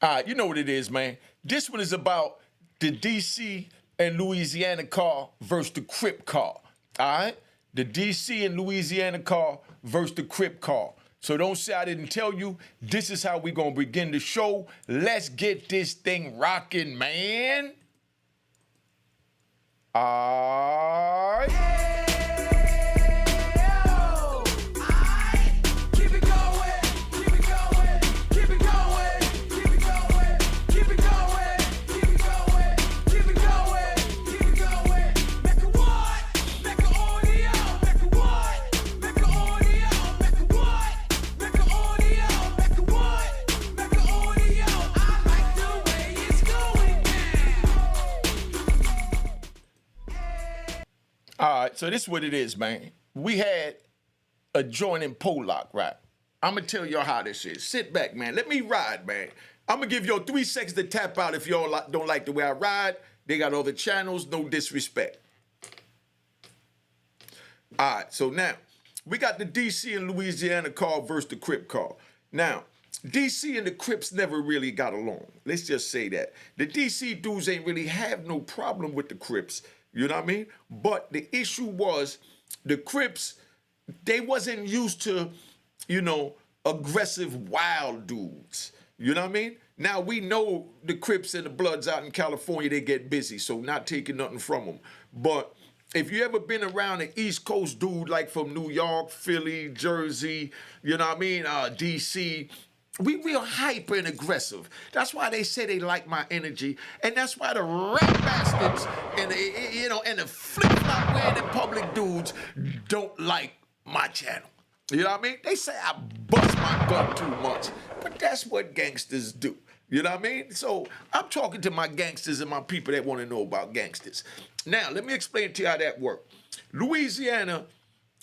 All right, you know what it is, man. This one is about the DC and Louisiana car versus the Crip car. All right? The DC and Louisiana car versus the Crip car. So don't say I didn't tell you. This is how we're going to begin the show. Let's get this thing rocking, man. All right. All right, so this is what it is, man. We had a joint in Pollock, right? I'm going to tell y'all how this is. Sit back, man. Let me ride, man. I'm going to give y'all 3 seconds to tap out if y'all don't like the way I ride. They got other channels, no disrespect. All right, so now, we got the DC and Louisiana car versus the Crip car. Now, DC and the Crips never really got along. Let's just say that. The DC dudes ain't really have no problem with the Crips. You know what I mean? But the issue was the Crips, they wasn't used to, you know, aggressive, wild dudes. You know what I mean? Now, we know the Crips and the Bloods out in California, they get busy, so not taking nothing from them. But if you ever been around an East Coast dude like from New York, Philly, Jersey, you know what I mean, DC, we real hyper and aggressive. That's why they say they like my energy, and that's why the rap bastards and the flip-flop wearing and public dudes don't like my channel. You know what I mean? They say I bust my gun too much, but that's what gangsters do. You know what I mean? So I'm talking to my gangsters and my people that want to know about gangsters. Now, let me explain to you how that worked. Louisiana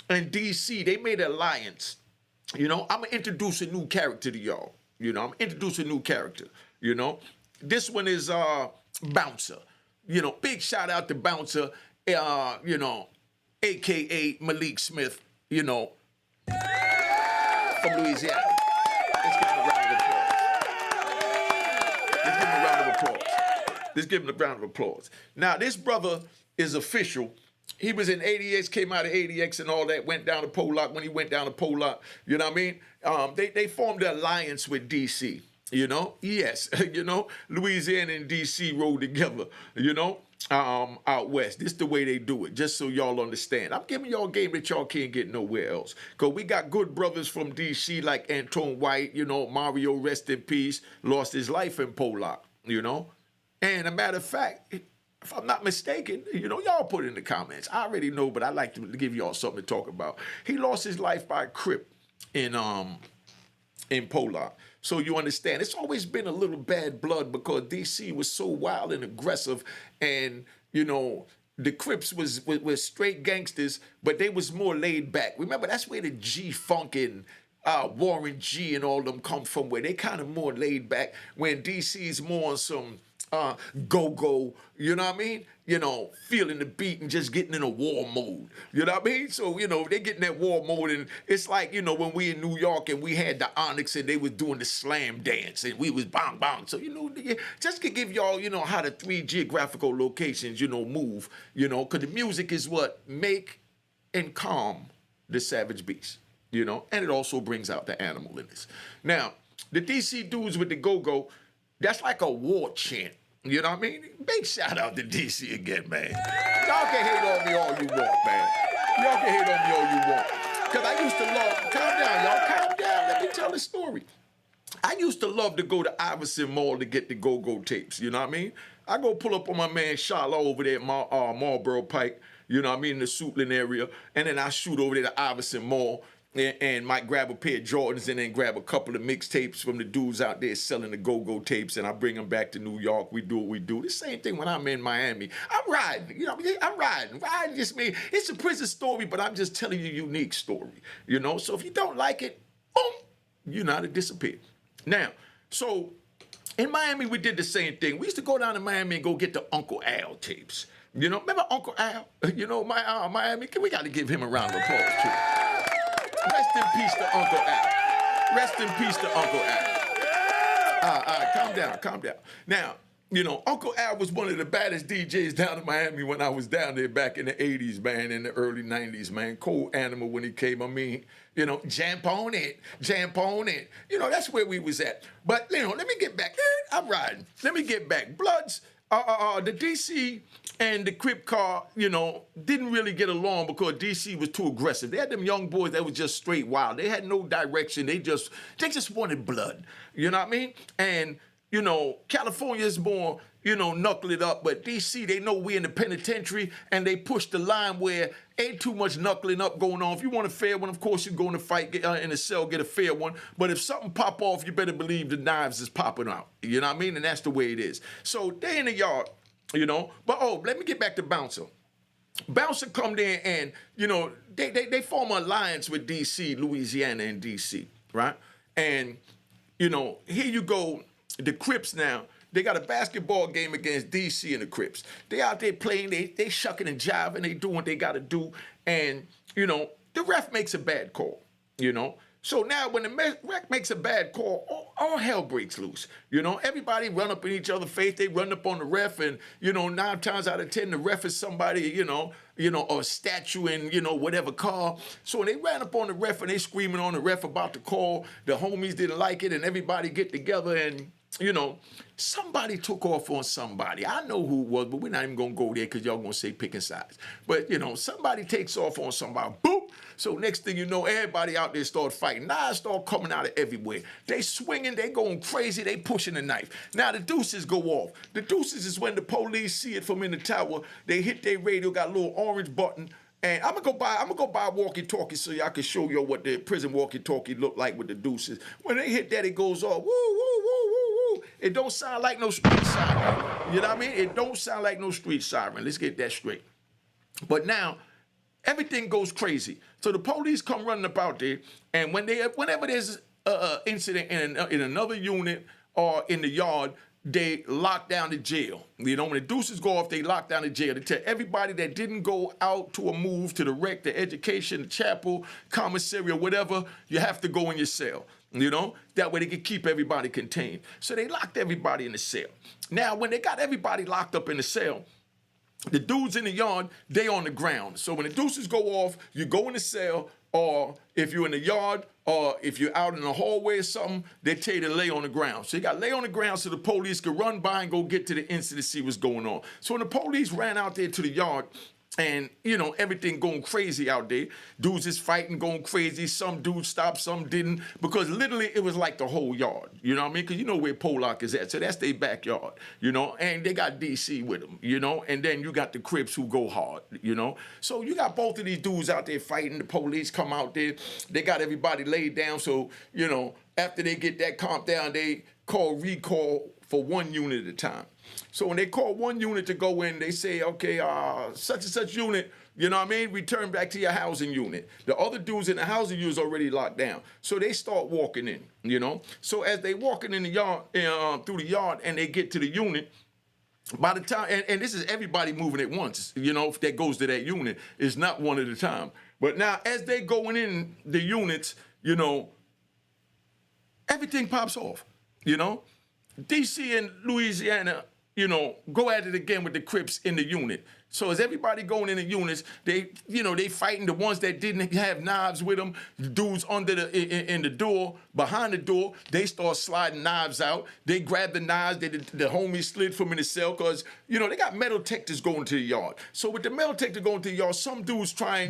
and DC, they made an alliance. You know, I'm going to introduce a new character to y'all. You know, I'm going to introduce a new character. You know, this one is Bouncer. You know, big shout out to Bouncer, you know, a.k.a. Malik Smith, you know, from Louisiana. Let's give him a round of applause. Let's give him a round of applause. Let's give him a round of applause. Now, this brother is official. He was in ADX, came out of ADX and all that, went down to Pollock. When he went down to Pollock, you know what I mean? They formed an alliance with DC, you know? Yes, you know, Louisiana and DC rolled together, you know, out west. This is the way they do it, just so y'all understand. I'm giving y'all a game that y'all can't get nowhere else. Because we got good brothers from DC like Antone White, you know, Mario, rest in peace, lost his life in Pollock, you know? And a matter of fact, if I'm not mistaken, you know, y'all put it in the comments. I already know, but I like to give y'all something to talk about. He lost his life by a Crip in Pollock. So you understand, it's always been a little bad blood because DC was so wild and aggressive, and you know, the Crips was straight gangsters, but they was more laid back. Remember, that's where the G-Funk and Warren G and all them come from, where they kind of more laid back, when DC's more on some go-go, you know what I mean? You know, feeling the beat and just getting in a war mode. You know what I mean? So, you know, they get in that war mode, and it's like, you know, when we in New York and we had the Onyx and they was doing the slam dance and we was bang bang. So, you know, just to give y'all, you know, how the 3 geographical locations, you know, move, you know, because the music is what make and calm the savage beast, you know, and it also brings out the animal in this. Now, the DC dudes with the go-go, that's like a war chant. You know what I mean? Big shout out to DC again, man. Y'all can hate on me all you want, man. Y'all can hate on me all you want. Because I used to love, calm down, y'all, calm down. Let me tell the story. I used to love to go to Iverson Mall to get the go-go tapes, you know what I mean? I go pull up on my man Shala over there at Marlboro Pike, you know what I mean, in the Suitland area, and then I shoot over there to Iverson Mall, and might grab a pair of Jordans and then grab a couple of mixtapes from the dudes out there selling the go-go tapes, and I bring them back to New York. We do what we do. The same thing when I'm in Miami. I'm riding, you know, I'm riding. Riding just means, it's a prison story, but I'm just telling you a unique story, you know? So if you don't like it, boom, you know how to disappear. Now, so in Miami, we did the same thing. We used to go down to Miami and go get the Uncle Al tapes. You know, remember Uncle Al? You know, Miami, we got to give him a round of applause, too. Rest in peace to Uncle Al. Rest in peace to Uncle Al. Calm down, calm down. Now, Uncle Al was one of the baddest DJs down in Miami when I was down there back in the 80s, man, in the early 90s, man. Cold animal when he came. I mean, jump on it, jump on it. That's where we was at. But, let me get back. I'm riding. Let me get back. Bloods, the DC and the Crip car, didn't really get along because DC was too aggressive. They had them young boys that was just straight wild. They had no direction. They just wanted blood. You know what I mean? And California is more, knuckle it up, but DC, they know we in the penitentiary, and they push the line where ain't too much knuckling up going on. If you want a fair one, of course, you go in the fight, get in the cell, get a fair one. But if something pop off, you better believe the knives is popping out. You know what I mean? And that's the way it is. So they in the yard, But, let me get back to Bouncer. Bouncer come there and, they form an alliance with DC, Louisiana and DC, right? And, here you go. The Crips now, they got a basketball game against DC and the Crips. They out there playing, they shucking and jiving, they doing what they got to do. And, the ref makes a bad call, So now when the ref makes a bad call, all hell breaks loose. Everybody run up in each other's face. They run up on the ref and, 9 times out of 10, the ref is somebody, a statue in, whatever car. So when they ran up on the ref and they screaming on the ref about the call, the homies didn't like it and everybody get together and, somebody took off on somebody. I know who it was, but we're not even going to go there because y'all going to say picking sides. But, somebody takes off on somebody. Boop! So next thing you know, everybody out there start fighting. Knives start coming out of everywhere. They swinging, they going crazy, they pushing the knife. Now the deuces go off. The deuces is when the police see it from in the tower. They hit their radio, got a little orange button. And I'm gonna go buy a walkie-talkie so y'all can show you what the prison walkie-talkie look like with the deuces. When they hit that, it goes off. Woo, woo, woo, woo, woo. It don't sound like no street siren. You know what I mean? It don't sound like no street siren. Let's get that straight. But now, everything goes crazy. So the police come running up out there, and whenever there's an incident in another unit or in the yard, they lock down the jail. When the deuces go off, they lock down the jail. They tell everybody that didn't go out to a move, to the rec, the education, the chapel, commissary, or whatever, you have to go in your cell. That way they can keep everybody contained. So they locked everybody in the cell. Now, when they got everybody locked up in the cell, the dudes in the yard, they on the ground. So when the deuces go off, you go in the cell, or if you're in the yard, or if you're out in the hallway or something, they tell you to lay on the ground. So you got to lay on the ground so the police can run by and go get to the incident, see what's going on. So when the police ran out there to the yard, and, everything going crazy out there. Dudes is fighting, going crazy. Some dudes stopped, some didn't. Because literally, it was like the whole yard. You know what I mean? Because you know where Pollock is at. So that's their backyard, And they got DC with them, And then you got the Crips who go hard, So you got both of these dudes out there fighting. The police come out there. They got everybody laid down. So, after they get that calmed down, they call recall for one unit at a time. So when they call one unit to go in, they say, okay, such and such unit, return back to your housing unit. The other dudes in the housing unit is already locked down. So they start walking in, So as they walking in the yard, through the yard, and they get to the unit, by the time, and this is everybody moving at once, if that goes to that unit, it's not one at a time. But now as they going in the units, everything pops off, DC and Louisiana, go at it again with the Crips in the unit. So as everybody going in the units, they fighting the ones that didn't have knives with them. The dudes under in the door, behind the door, they start sliding knives out. They grab the knives. The homies slid from in the cell because, they got metal detectors going to the yard. So with the metal detector going to the yard, some dudes trying,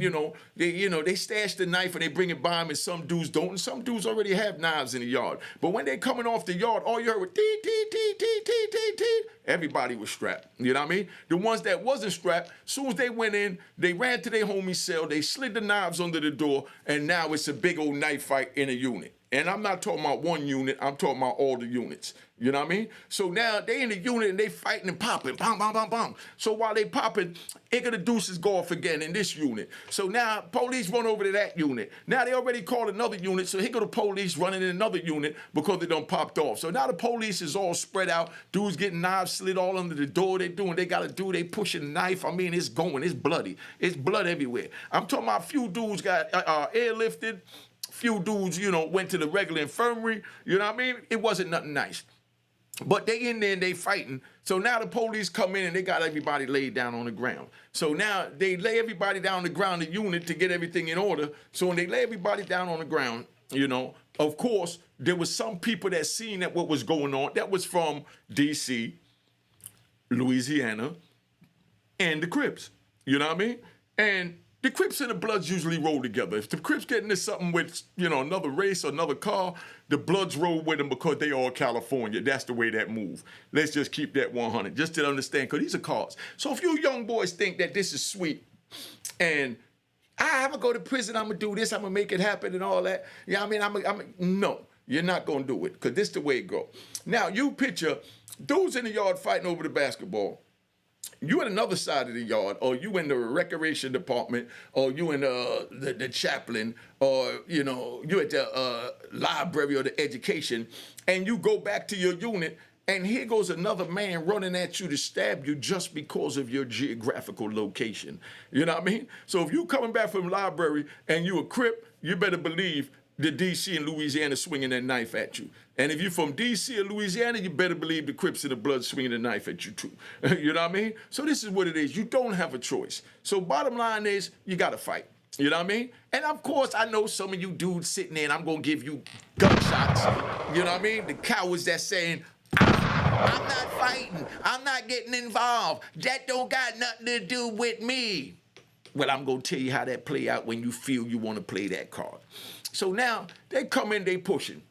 they stash the knife and they bring it by them, and some dudes don't. And some dudes already have knives in the yard. But when they coming off the yard, all you heard was tee, tee, tee, tee, tee, tee, tee. Everybody was strapped. You know what I mean? The ones that wasn't strapped, as soon as they went in, they ran to their homie cell, they slid the knives under the door, and now it's a big old knife fight in a unit. And I'm not talking about one unit, I'm talking about all the units. You know what I mean? So now they in the unit and they fighting and popping, bam, bam, bam, bam. So while they popping, the deuces go off again in this unit. So now police run over to that unit. Now they already called another unit, so here go the police running in another unit because they done popped off. So now the police is all spread out. Dudes getting knives slid all under the door. They doing, they gotta do, they pushing a knife. I mean, it's going, it's bloody. It's blood everywhere. I'm talking about a few dudes got airlifted. Few dudes, went to the regular infirmary. You know what I mean? It wasn't nothing nice. But they in there and they fighting. So now the police come in and they got everybody laid down on the ground. So now they lay everybody down on the ground, the unit, to get everything in order. So when they lay everybody down on the ground, you know, of course, there was some people that seen that what was going on. That was from DC, Louisiana, and the Crips. You know what I mean? And the Crips and the Bloods usually roll together. If the Crips get into something with, you know, another race or another car, the Bloods roll with them because they all California. That's the way that move. Let's just keep that 100, just to understand, because these are cars. So if you young boys think that this is sweet and I'm going to go to prison, I'm going to do this, I'm going to make it happen and all that. Yeah, I mean, no, you're not going to do it, because this is the way it go. Now, you picture dudes in the yard fighting over the basketball. You in another side of the yard, or you in the recreation department, or you in the chaplain, or, you know, you at the library or the education, and you go back to your unit, and here goes another man running at you to stab you just because of your geographical location. You know what I mean? So if you coming back from the library and you a Crip, you better believe the DC and Louisiana swinging that knife at you. And if you're from DC or Louisiana, you better believe the Crips and the Bloods swinging the knife at you too. You know what I mean? So this is what it is. You don't have a choice. So bottom line is, you got to fight. You know what I mean? And of course, I know some of you dudes sitting there, and I'm going to give you gunshots. You know what I mean? The cowards that's saying, I'm not fighting. I'm not getting involved. That don't got nothing to do with me. Well, I'm going to tell you how that play out when you feel you want to play that card. So now they come in, they pushing.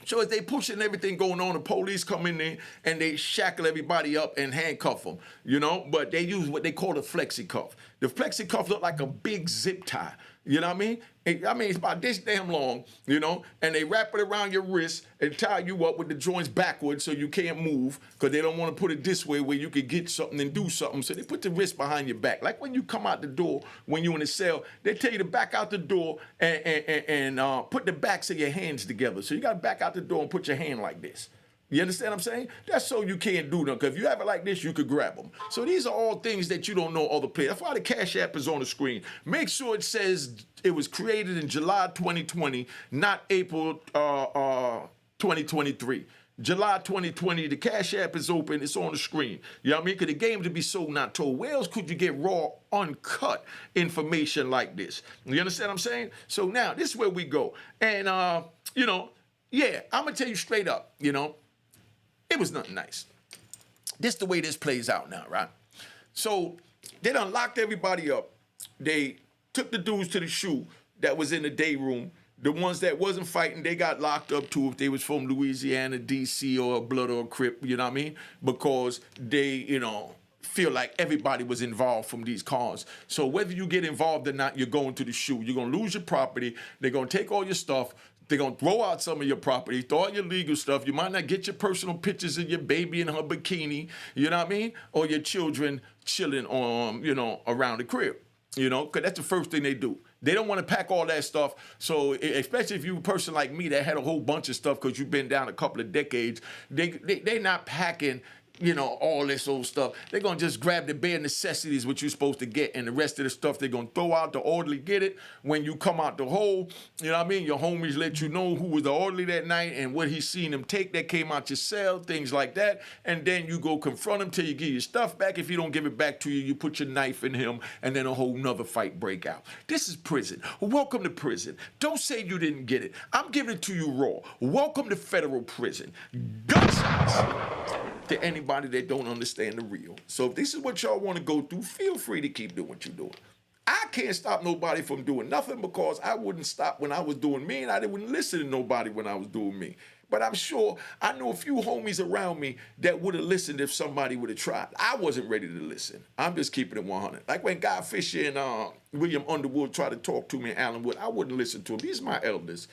So as they pushing everything going on, the police come in there and they shackle everybody up and handcuff them, you know, but they use what they call the flexi cuff. The flexi cuff look like a big zip tie, you know what I mean? It's about this damn long, you know, and they wrap it around your wrist and tie you up with the joints backwards so you can't move, because they don't want to put it this way where you could get something and do something. So they put the wrist behind your back. Like when you come out the door, when you're in the cell, they tell you to back out the door and put the backs of your hands together. So you got to back out the door and put your hand like this. You understand what I'm saying? That's so you can't do them, because if you have it like this, you could grab them. So these are all things that you don't know other players. That's why the Cash App is on the screen. Make sure it says it was created in July 2020, not April 2023. July 2020, the Cash App is open, it's on the screen. You know what I mean? Because the game to be sold, not told. Where else could you get raw, uncut information like this? You understand what I'm saying? So now, this is where we go. And, you know, yeah, I'm going to tell you straight up, you know, it was nothing nice. This is the way this plays out now, right? So they done locked everybody up. They took the dudes to the shoe that was in the day room. The ones that wasn't fighting, they got locked up too if they was from Louisiana, DC, or a Blood or a Crip, you know what I mean? Because they, you know, feel like everybody was involved from these cars. So whether you get involved or not, you're going to the shoe. You're going to lose your property. They're going to take all your stuff. They're going to throw out some of your property, throw out your legal stuff. You might not get your personal pictures of your baby in her bikini, you know what I mean? Or your children chilling on, you know, around the crib, you know, because that's the first thing they do. They don't want to pack all that stuff. So especially if you're a person like me that had a whole bunch of stuff because you've been down a couple of decades, they're not packing, you know, all this old stuff. They're going to just grab the bare necessities, what you're supposed to get, and the rest of the stuff they're going to throw out. The orderly get it. When you come out the hole, you know what I mean? Your homies let you know who was the orderly that night and what he seen them take that came out your cell, things like that. And then you go confront him till you get your stuff back. If he don't give it back to you, you put your knife in him, and then a whole nother fight break out. This is prison. Welcome to prison. Don't say you didn't get it. I'm giving it to you raw. Welcome to federal prison. Gunshots to anybody that don't understand the real. So if this is what y'all want to go through, feel free to keep doing what you're doing. I can't stop nobody from doing nothing, because I wouldn't stop when I was doing me, and I didn't listen to nobody when I was doing me. But I'm sure I know a few homies around me that would have listened if somebody would have tried. I wasn't ready to listen. I'm just keeping it 100. Like when Guy Fisher and William Underwood tried to talk to me, and Alan Wood, I wouldn't listen to them. These are my elders.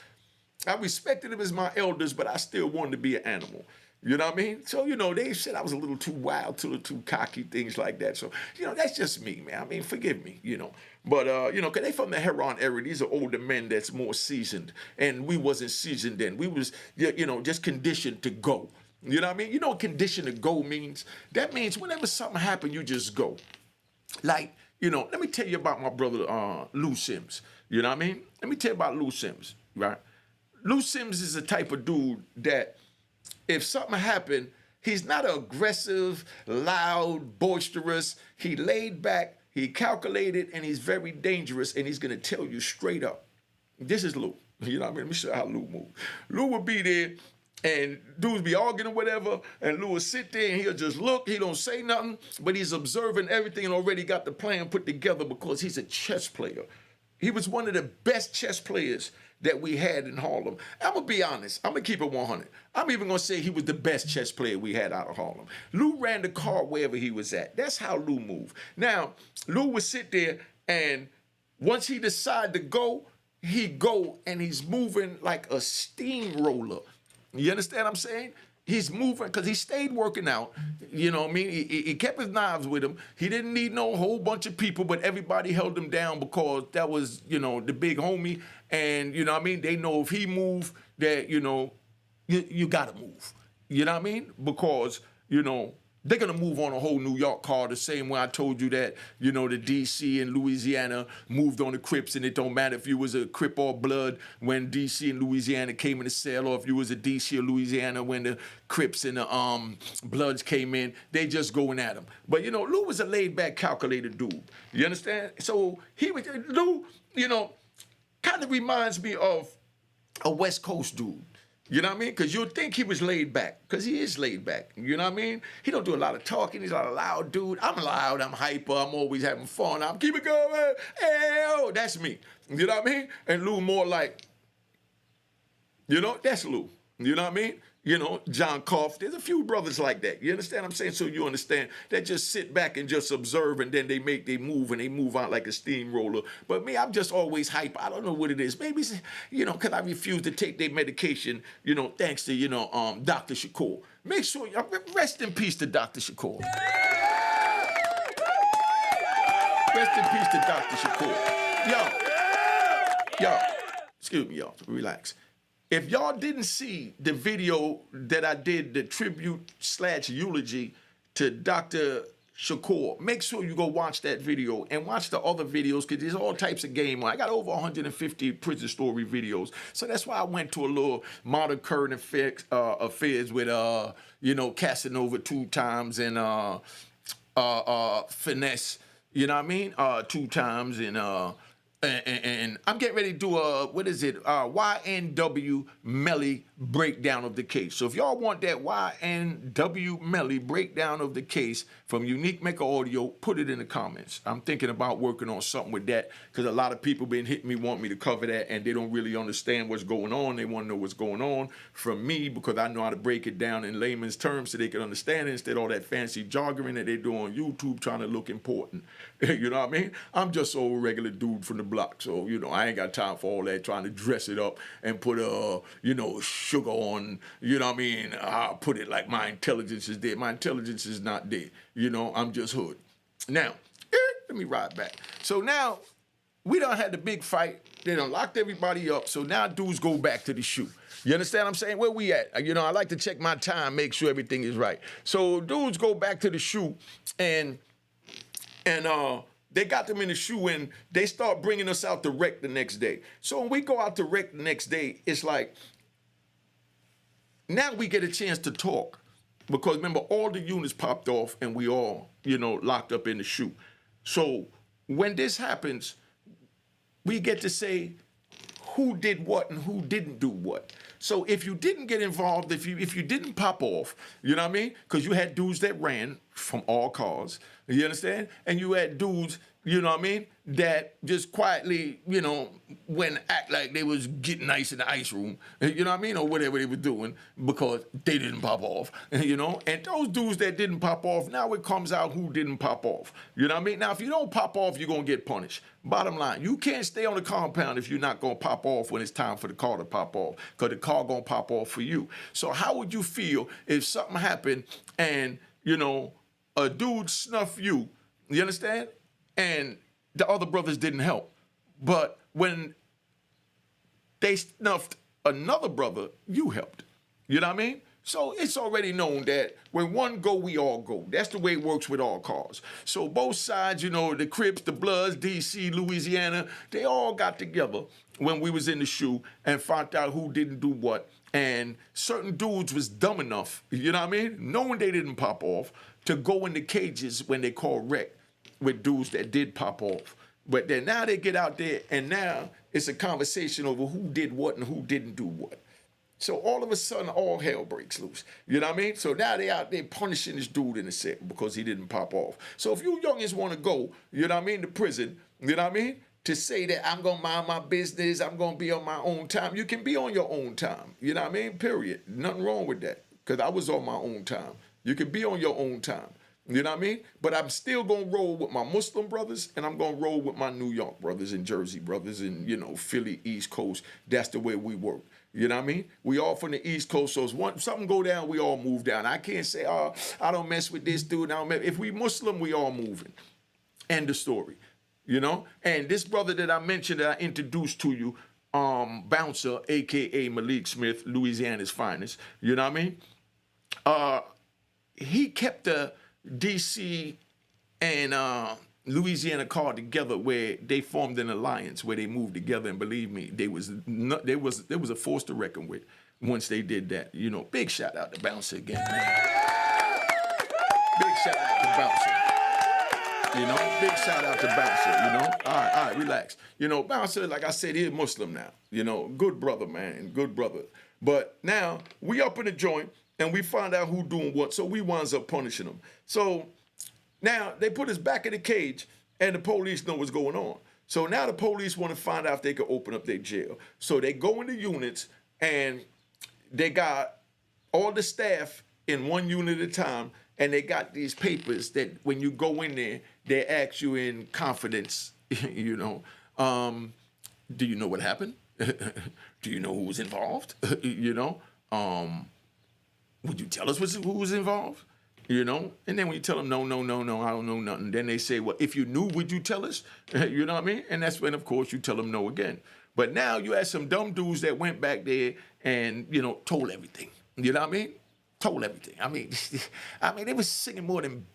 I respected them as my elders, but I still wanted to be an animal. You know what I mean? So, you know, they said I was a little too wild, a little too cocky, things like that. So, you know, that's just me, man. I mean, forgive me, you know. But, you know, because they from the Heron era. These are older men that's more seasoned. And we wasn't seasoned then. We was, you know, just conditioned to go. You know what I mean? You know what conditioned to go means? That means whenever something happens, you just go. Like, you know, let me tell you about my brother, Lou Sims. You know what I mean? Let me tell you about Lou Sims, right? Lou Sims is the type of dude that if something happened He's not aggressive, loud, boisterous. He laid back, he calculated, and he's very dangerous, and he's going to tell you straight up. This is Lou. You know what I mean? Let me show you how Lou moves. Lou would be there, and dudes be arguing or whatever, and Lou will sit there and he'll just look. He don't say nothing, but he's observing everything and already got the plan put together because he's a chess player. He was one of the best chess players that we had in Harlem. I'm going to be honest. I'm going to keep it 100. I'm even going to say he was the best chess player we had out of Harlem. Lou ran the card wherever he was at. That's how Lou moved. Now, Lou would sit there, and once he decided to go, he go, and he's moving like a steamroller. You understand what I'm saying? He's moving because he stayed working out. You know what I mean? He kept his knives with him. He didn't need no whole bunch of people, but everybody held him down because that was, you know, the big homie. And, you know what I mean? They know if he moved that, you know, you got to move. You know what I mean? Because, you know, they're going to move on a whole New York car the same way I told you that, you know, the DC and Louisiana moved on the Crips, and it don't matter if you was a Crip or Blood when DC and Louisiana came in the sale, or if you was a DC or Louisiana when the Crips and the Bloods came in, they just going at them. But, you know, Lou was a laid-back, calculated dude. You understand? So Lou, you know, kind of reminds me of a West Coast dude. You know what I mean? Because you'll think he was laid back, because he is laid back. You know what I mean? He don't do a lot of talking. He's not a loud dude. I'm loud. I'm hyper. I'm always having fun. I'm keep it going. Hey, oh, that's me. You know what I mean? And Lou more like, you know, that's Lou. You know what I mean? You know, John Koff. There's a few brothers like that. You understand what I'm saying? So you understand. They just sit back and just observe, and then they make their move, and they move out like a steamroller. But me, I'm just always hype. I don't know what it is. Maybe it's, you know, because I refuse to take their medication, you know, thanks to, you know, Dr. Shakur. Make sure, rest in peace to Dr. Shakur. Rest in peace to Dr. Shakur. Yo, excuse me, y'all, relax. If y'all didn't see the video that I did, the tribute/eulogy to Dr. Shakur, make sure you go watch that video and watch the other videos, because there's all types of game. I got over 150 prison story videos. So that's why I went to a little modern current affairs with, you know, Casanova 2 times and Finesse, you know what I mean? 2 times and I'm getting ready to do a, YNW Melly breakdown of the case. So if y'all want that YNW Melly breakdown of the case from Unique Mecca Audio, put it in the comments. I'm thinking about working on something with that, because a lot of people been hitting me, want me to cover that, and they don't really understand what's going on. They want to know what's going on from me, because I know how to break it down in layman's terms so they can understand it, instead of all that fancy jargon that they do on YouTube trying to look important. You know what I mean? I'm just a regular dude from the block, so, you know, I ain't got time for all that trying to dress it up and put, you know, sugar on, you know what I mean? I'll put it like my intelligence is there. My intelligence is not there. You know, I'm just hood. Now, let me ride back. So now, we done had the big fight. They done locked everybody up, so now dudes go back to the shoe. You understand what I'm saying? Where we at? You know, I like to check my time, make sure everything is right. So dudes go back to the shoe, and they got them in the shoe, and they start bringing us out to rec the next day. So when we go out to rec the next day, it's like, now we get a chance to talk, because remember, all the units popped off and we all, you know, locked up in the shoe. So when this happens, we get to say who did what and who didn't do what. So if you didn't get involved, if you didn't pop off, you know what I mean? Because you had dudes that ran from all cars, you understand? And you had dudes, you know what I mean, that just quietly, you know, went act like they was getting ice in the ice room, you know what I mean, or whatever they were doing, because they didn't pop off, you know? And those dudes that didn't pop off, now it comes out who didn't pop off, you know what I mean? Now, if you don't pop off, you're going to get punished. Bottom line, you can't stay on the compound if you're not going to pop off when it's time for the car to pop off, because the car going to pop off for you. So how would you feel if something happened and, you know, a dude snuffed you, you understand? And the other brothers didn't help. But when they snuffed another brother, you helped. You know what I mean? So it's already known that when one go, we all go. That's the way it works with all cars. So both sides, you know, the Crips, the Bloods, DC, Louisiana, they all got together when we was in the shoe and found out who didn't do what. And certain dudes was dumb enough, you know what I mean, knowing they didn't pop off, to go in the cages when they call wreck with dudes that did pop off. But then now they get out there and now it's a conversation over who did what and who didn't do what. So all of a sudden, all hell breaks loose. You know what I mean? So now they out there punishing this dude in the set because he didn't pop off. So if you youngins want to go, you know what I mean, to prison, you know what I mean, to say that I'm going to mind my business, I'm going to be on my own time, you can be on your own time. You know what I mean? Period. Nothing wrong with that because I was on my own time. You can be on your own time. You know what I mean? But I'm still going to roll with my Muslim brothers and I'm going to roll with my New York brothers and Jersey brothers and, you know, Philly, East Coast. That's the way we work. You know what I mean? We all from the East Coast, so if something go down, we all move down. I can't say, oh, I don't mess with this dude. I don't mess. If we Muslim, we all moving. End of story. You know? And this brother that I mentioned that I introduced to you, Bouncer, a.k.a. Malik Smith, Louisiana's finest. You know what I mean? He kept the DC and Louisiana car together where they formed an alliance where they moved together, and believe me, there was a force to reckon with once they did that. You know, big shout out to Bouncer again, man. Big shout out to Bouncer. You know, big shout out to Bouncer, you know. All right, relax. You know, Bouncer, like I said, he's Muslim now. You know, good brother, man, good brother. But now we up in the joint and we find out who doing what, so we winds up punishing them. So now they put us back in the cage and the police know what's going on. So now the police want to find out if they can open up their jail. So they go into units and they got all the staff in one unit at a time, and they got these papers that when you go in there, they ask you in confidence, you know, do you know what happened? Do you know who was involved? You know, would you tell us who was involved? You know, and then when you tell them, no, I don't know nothing, then they say, well, if you knew, would you tell us? You know what I mean? And that's when, of course, you tell them no again. But now you had some dumb dudes that went back there and, you know, told everything. You know what I mean? Told everything. I mean, they was singing more than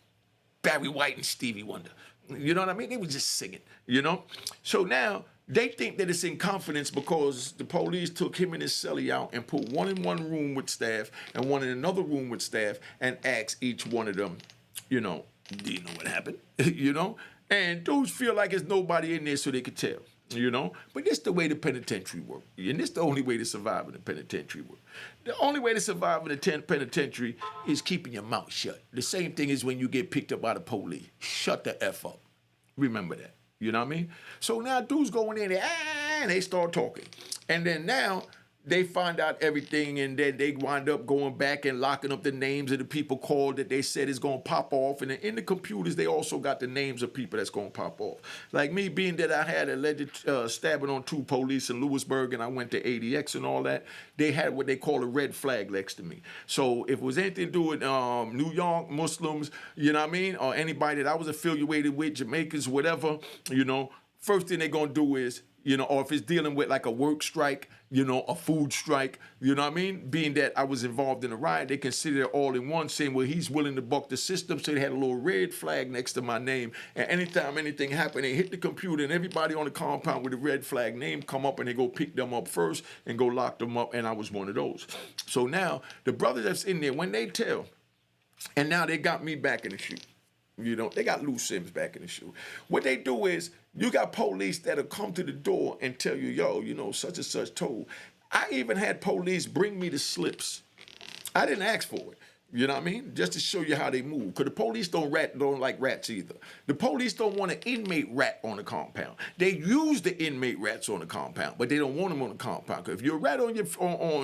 Barry White and Stevie Wonder. You know what I mean? They was just singing, you know? So now they think that it's in confidence because the police took him and his cellie out and put one in one room with staff and one in another room with staff and asked each one of them, you know, do you know what happened? You know? And dudes feel like there's nobody in there so they could tell, you know? But this the way the penitentiary work. And this the only way to survive in the penitentiary work. The only way to survive in the penitentiary is keeping your mouth shut. The same thing is when you get picked up by the police. Shut the F up. Remember that. You know what I mean? So now dudes going in there, and they start talking. And then now they find out everything, and then they wind up going back and locking up the names of the people called that they said is going to pop off. And then in the computers, they also got the names of people that's going to pop off. Like me, being that I had alleged stabbing on 2 police in Lewisburg, and I went to ADX and all that, they had what they call a red flag next to me. So if it was anything to do with New York, Muslims, you know what I mean, or anybody that I was affiliated with, Jamaicans, whatever, you know, first thing they're going to do is, you know, or if it's dealing with like a work strike, you know, a food strike, you know what I mean? Being that I was involved in a riot, they consider it all in one, saying, well, he's willing to buck the system. So they had a little red flag next to my name. And anytime anything happened, they hit the computer and everybody on the compound with the red flag name come up and they go pick them up first and go lock them up. And I was one of those. So now the brother that's in there, when they tell, and now they got me back in the shoe. You know, they got Lou Sims back in the shoe. What they do is, you got police that'll come to the door and tell you, yo, you know, such and such told. I even had police bring me the slips. I didn't ask for it. You know what I mean? Just to show you how they move. Because the police don't like rats either. The police don't want an inmate rat on the compound. They use the inmate rats on the compound, but they don't want them on the compound. Because if you're a rat on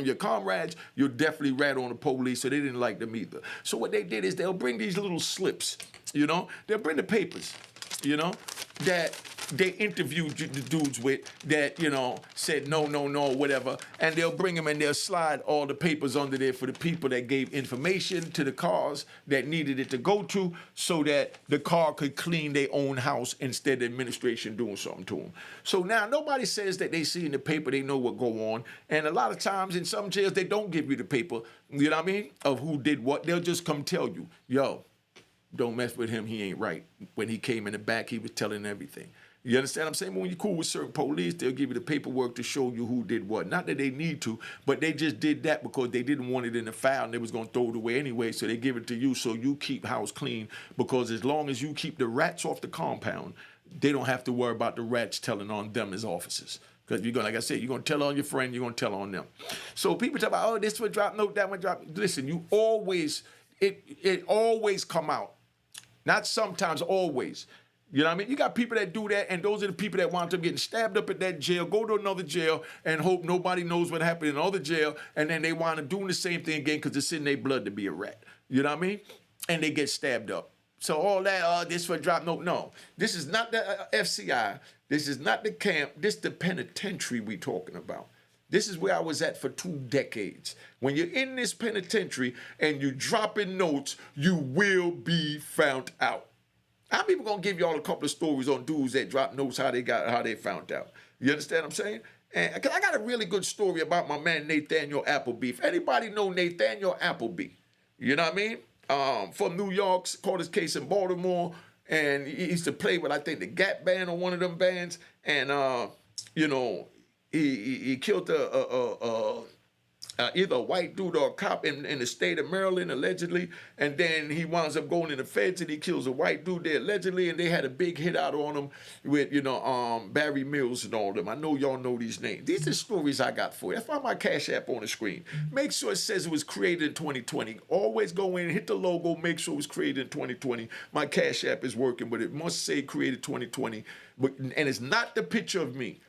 your comrades, you're definitely rat on the police, so they didn't like them either. So what they did is they'll bring these little slips, you know? They'll bring the papers. that they interviewed the dudes with that, said no, whatever, and they'll bring them and they'll slide all the papers under there for the people that gave information to the cars that needed it to go to so that the car could clean their own house instead of administration doing something to them. So now nobody says that they see in the paper, they know what go on, and a lot of times in some jails, they don't give you the paper, of who did what. They'll just come tell you, yo, don't mess with him, he ain't right. When he came in the back, he was telling everything. You understand what I'm saying? When you're cool with certain police, they'll give you the paperwork to show you who did what. Not that they need to, but they just did that because they didn't want it in the file and they was going to throw it away anyway, so they give it to you so you keep house clean, because as long as you keep the rats off the compound, they don't have to worry about the rats telling on them as officers. Because you're going, like I said, you're going to tell on your friend, you're going to tell on them. So people talk about, oh, this one drop note, that one drop. Listen, you always, it always come out. Not sometimes, always. You know what I mean? You got people that do that, and those are the people that wind up getting stabbed up at that jail, go to another jail, and hope nobody knows what happened in another jail, and then they wind up doing the same thing again because it's in their blood to be a rat. You know what I mean? And they get stabbed up. So all that, this for drop note, no. This is not the FCI. This is not the camp. This is the penitentiary we talking about. This is where I was at for 2 decades. When you're in this penitentiary and you dropping notes, you will be found out. How people gonna give y'all a couple of stories on dudes that drop notes, how they found out? You understand what I'm saying? And cause I got a really good story about my man Nathaniel Appleby. If anybody know Nathaniel Appleby, you know what I mean? From New York, caught his case in Baltimore, and he used to play with, I think, the Gap Band or one of them bands, and he killed either a white dude or a cop in the state of Maryland, allegedly, and then he winds up going in the feds and he kills a white dude there, allegedly, and they had a big hit out on him with, Barry Mills and all them. I know y'all know these names. These are stories I got for you. That's why my Cash App on the screen. Make sure it says it was created in 2020. Always go in, hit the logo, make sure it was created in 2020. My Cash App is working, but it must say created 2020, and it's not the picture of me.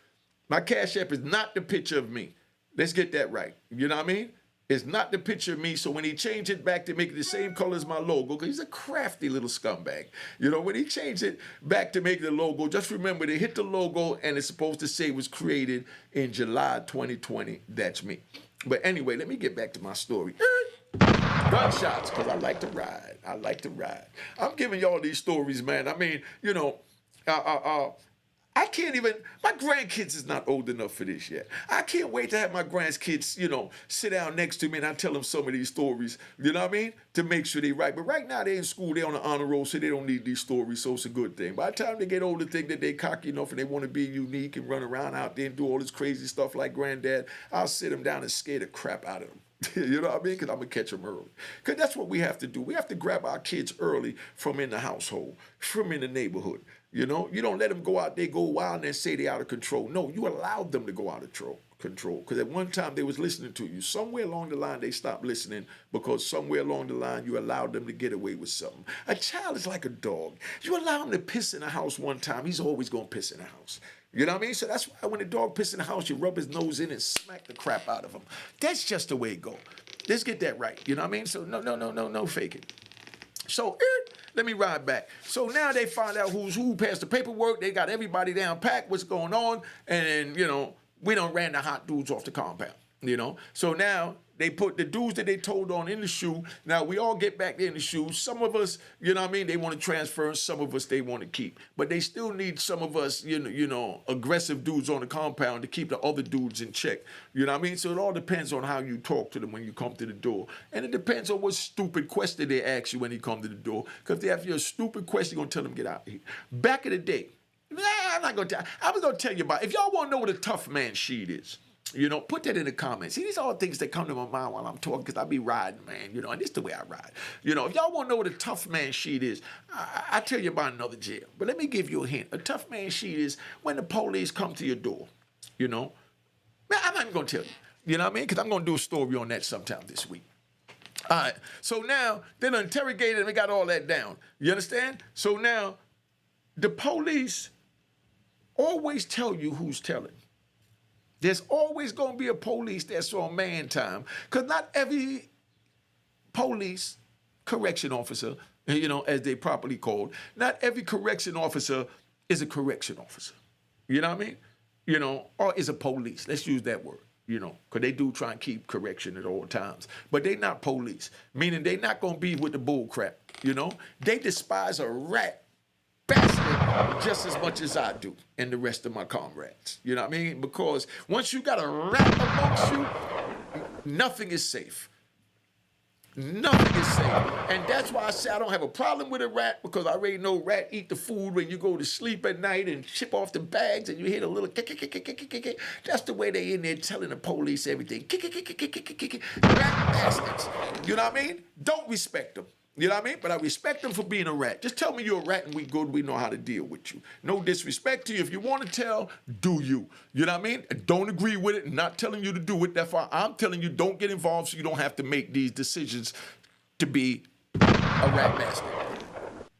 My Cash App is not the picture of me. Let's get that right. You know what I mean? It's not the picture of me. So when he changed it back to make it the same color as my logo, because he's a crafty little scumbag. When he changed it back to make the logo, just remember to hit the logo and it's supposed to say it was created in July 2020. That's me. But anyway, let me get back to my story. Gunshots, because I like to ride. I like to ride. I'm giving y'all these stories, man. I mean, I can't even, my grandkids is not old enough for this yet. I can't wait to have my grandkids, sit down next to me and I tell them some of these stories, you know what I mean? To make sure they right. But right now they're in school, they're on the honor roll, so they don't need these stories, so it's a good thing. By the time they get older, think that they're cocky enough and they want to be unique and run around out there and do all this crazy stuff like granddad, I'll sit them down and scare the crap out of them. You know what I mean? Because I'm going to catch them early. Because that's what we have to do. We have to grab our kids early from in the household, from in the neighborhood. You don't let them go out there, go wild, and then say they're out of control. No, you allowed them to go out of control. Because at one time they was listening to you. Somewhere along the line they stopped listening because somewhere along the line you allowed them to get away with something. A child is like a dog. You allow him to piss in the house one time, he's always going to piss in the house. You know what I mean? So that's why when the dog pisses in the house, you rub his nose in and smack the crap out of him. That's just the way it go. Let's get that right. You know what I mean? So no faking. So let me ride back. So now they find out who's who, passed the paperwork. They got everybody down packed, what's going on. And, we done ran the hot dudes off the compound, So now they put the dudes that they told on in the shoe. Now we all get back there in the shoe. Some of us, they want to transfer. Some of us they want to keep. But they still need some of us, aggressive dudes on the compound to keep the other dudes in check. You know what I mean? So it all depends on how you talk to them when you come to the door. And it depends on what stupid question they ask you when you come to the door. Because if they ask you a stupid question, you're going to tell them get out of here. Back in the day, I'm not going to tell. I was going to tell you about, if y'all want to know what a tough man sheet is, put that in the comments. See, these are all things that come to my mind while I'm talking, because I be riding, man, and this is the way I ride. If y'all want to know what a tough man sheet is, I'll tell you about another jail. But let me give you a hint. A tough man sheet is when the police come to your door, Man, I'm not even going to tell you. You know what I mean? Because I'm going to do a story on that sometime this week. All right. So now, they done interrogated and they got all that down. You understand? So now, the police always tell you who's telling. There's always going to be a police that's on man time, because not every police correction officer as they properly called. Not every correction officer is a correction officer. You know what I mean? Or is a police. Let's use that word. Because they do try and keep correction at all times. But they not police, meaning they not going to be with the bull crap, They despise a rat bastard just as much as I do and the rest of my comrades. You know what I mean? Because once you got a rat amongst you, nothing is safe. Nothing is safe. And that's why I say I don't have a problem with a rat, because I already know rat eat the food when you go to sleep at night and chip off the bags and you hear the little kick. That's the way they in there telling the police everything. Kick. Rat bastards. You know what I mean? Don't respect them. You know what I mean? But I respect them for being a rat. Just tell me you're a rat and we good. We know how to deal with you. No disrespect to you. If you want to tell, do you. You know what I mean? Don't agree with it. Not telling you to do it. That's why I'm telling you don't get involved so you don't have to make these decisions to be a rat bastard.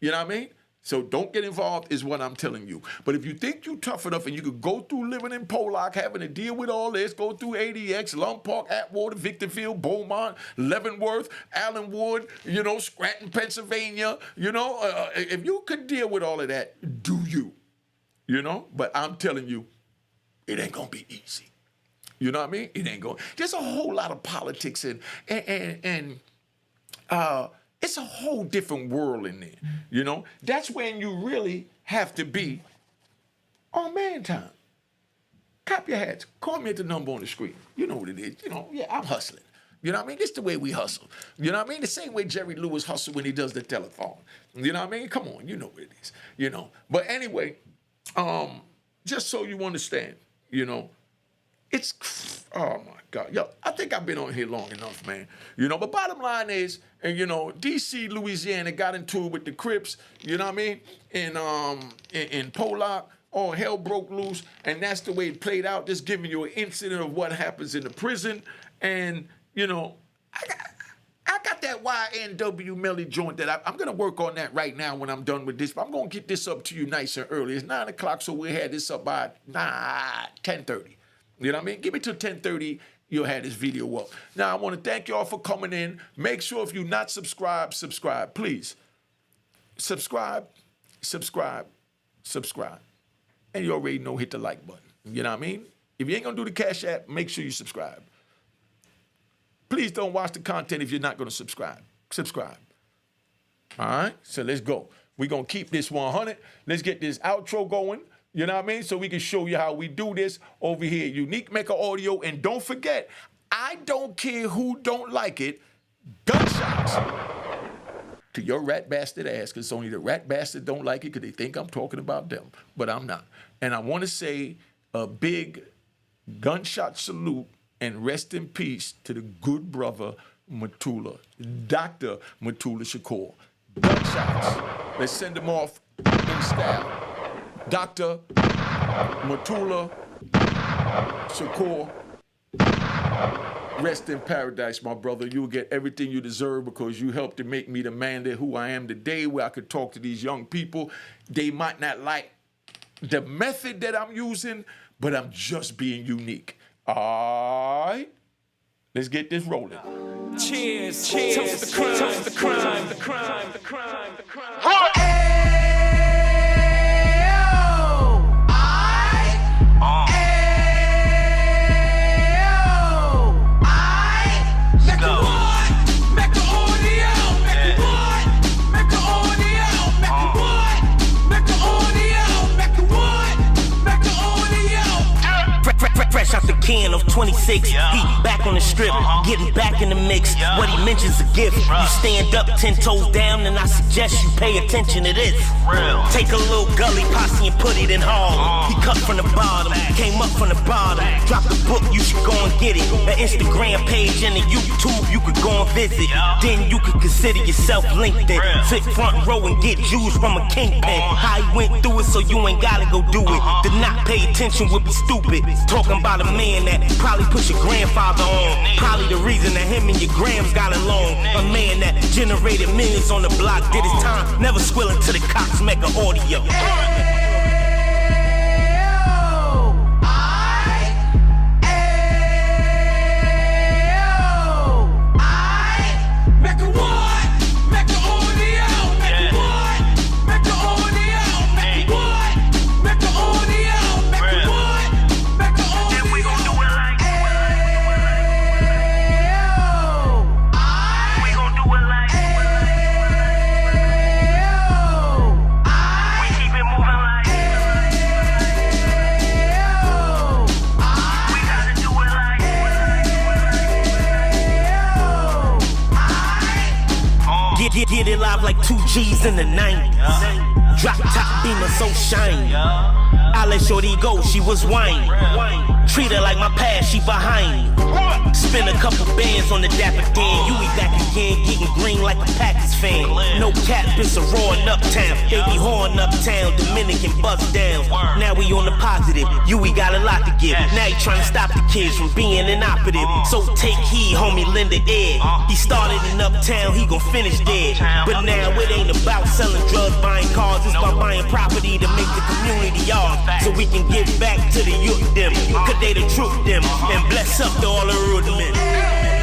You know what I mean? So don't get involved is what I'm telling you. But if you think you're tough enough and you could go through living in Pollock, having to deal with all this, go through ADX, Lum Park, Atwater, Victorville, Beaumont, Leavenworth, Allenwood, Scranton, Pennsylvania, if you could deal with all of that, do you? But I'm telling you, it ain't going to be easy. You know what I mean? It ain't going. There's a whole lot of politics and it's a whole different world in there, That's when you really have to be on man time. Cop your hats. Call me at the number on the screen. You know what it is. I'm hustling. You know what I mean? This is the way we hustle. You know what I mean? The same way Jerry Lewis hustles when he does the telephone. You know what I mean? Come on, you know what it is. But anyway, just so you understand, it's, oh my God. Yo, I think I've been on here long enough, man. But bottom line is, DC, Louisiana got into it with the Crips, you know what I mean? In Pollock, all hell broke loose, and that's the way it played out, just giving you an incident of what happens in the prison. And, I got that YNW Melly joint that I'm going to work on that right now when I'm done with this. But I'm going to get this up to you nice and early. It's 9 o'clock, so we'll have this up by 10:30. You know what I mean? Give me till 10:30, you'll have this video up. Now, I want to thank you all for coming in. Make sure if you're not subscribed, subscribe. Please. Subscribe. And you already know, hit the like button. You know what I mean? If you ain't going to do the Cash App, make sure you subscribe. Please don't watch the content if you're not going to subscribe. Subscribe. All right? So let's go. We're going to keep this 100. Let's get this outro going. You know what I mean? So we can show you how we do this over here. Unique Mecca Audio. And don't forget, I don't care who don't like it. Gunshots to your rat bastard ass, because only the rat bastard don't like it because they think I'm talking about them. But I'm not. And I want to say a big gunshot salute and rest in peace to the good brother Matula, Dr. Matula Shakur. Gunshots. Let's send them off in style. Dr. Matula Shakur, rest in paradise, my brother. You will get everything you deserve because you helped to make me the man that who I am today, where I could talk to these young people. They might not like the method that I'm using, but I'm just being unique. All right? Let's get this rolling. Cheers. Toast the crime. Toast the crime. The crime. The crime. The crime. Fresh out the can of 26, he back on the strip, getting back in the mix. What he mentions a gift. You stand up 10 toes down, and I suggest you pay attention to this. Take a little gully posse and put it in Harlem. He cut from the bottom, came up from the bottom. Drop the book, you should go and get it. An Instagram page and a YouTube you could go and visit. Then you could consider yourself LinkedIn. Sit front row and get Jews from a kingpin. How he went through it, so you ain't gotta go do it. To not pay attention would be stupid. Talking about a man that probably put your grandfather on. Probably the reason that him and your grams got along. A man that generated millions on the block, did his time, never squilling to the cops, Mecca Audio. Mecca what? Mecca Audio. get it live like 2 G's in the 90s. Drop top beamer so shiny. I let shorty go, she was whining. Treat her like my past, she behind me. Spend a couple bands on the dapper Dan. You be back again, getting green like a Packers fan. No cap, it's a roaring uptown. Baby horn uptown, Dominican bust down. Now we on the positive, we got a lot to give. Now he trying to stop the kids from being inoperative. So take heed, homie, lend a ear. He started in uptown, he gon' finish dead. But now it ain't about selling drugs, buying cars. It's about buying property to make the community yours. So we can give back to the youth them. Cause they the truth them. And bless up to all the rude men.